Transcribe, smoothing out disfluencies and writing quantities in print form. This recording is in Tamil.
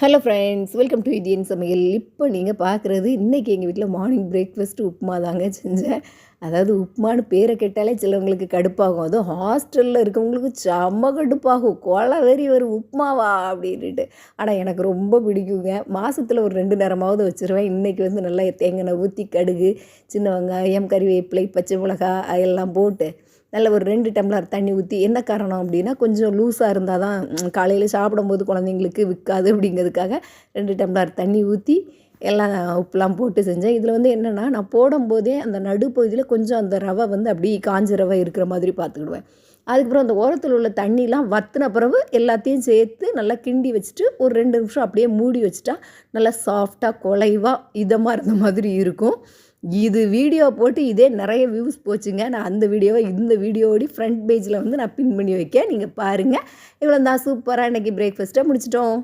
Hello friends, welcome to Indian சமையல். இப்போ நீங்கள் பார்க்குறது இன்றைக்கி எங்கள் வீட்டில் மார்னிங் பிரேக்ஃபாஸ்ட்டு உப்புமா தாங்க செஞ்சேன். அதாவது உப்புமான்னு பேரை கேட்டாலே சிலவங்களுக்கு கடுப்பாகும். அதுவும் ஹாஸ்டலில் இருக்கவங்களுக்கு செம்ம கடுப்பாகும். கொலவெறி ஒரு உப்புமாவா அப்படின்ட்டு. ஆனால் எனக்கு ரொம்ப பிடிக்குங்க. மாதத்தில் ஒரு 2 நேரமாவது வச்சுருவேன். இன்றைக்கி வந்து நல்லா தேங்காய் ஊற்றி கடுகு, சின்ன வெங்காயம், கறிவேப்பிலை, பச்சை மிளகாய் எல்லாம் போட்டு நல்ல ஒரு 2 டம்ளர் தண்ணி ஊற்றி, என்ன காரணம் அப்படின்னா கொஞ்சம் லூஸாக இருந்தால் தான் காலையில் சாப்பிடும்போது குழந்தைங்களுக்கு விற்காது அப்படிங்கிறதுக்காக 2 டம்ளர் தண்ணி ஊற்றி எல்லாம் உப்புலாம் போட்டு செஞ்சேன். இதில் வந்து என்னென்னா, நான் போடும்போதே அந்த நடுப்பகுதியில் கொஞ்சம் அந்த ரவை வந்து அப்படியே காஞ்ச ரவை இருக்கிற மாதிரி பார்த்துக்கிடுவேன். அதுக்கப்புறம் அந்த ஓரத்தில் உள்ள தண்ணிலாம் வற்றின பிறகு எல்லாத்தையும் சேர்த்து நல்லா கிண்டி வச்சுட்டு ஒரு 2 நிமிஷம் அப்படியே மூடி வச்சுட்டா நல்லா சாஃப்டாக குலைவாக இதமாக இருந்த மாதிரி இருக்கும். இது வீடியோ போட்டு இதே நிறைய வியூஸ் போச்சுங்க. நான் அந்த வீடியோவை இந்த வீடியோவோட ஃப்ரண்ட் பேஜில் வந்து நான் பின் பண்ணி வைக்கேன். நீங்கள் பாருங்கள். இவ்வளோ தான், சூப்பராக இன்றைக்கி பிரேக்ஃபாஸ்ட்டை முடிச்சிட்டோம்.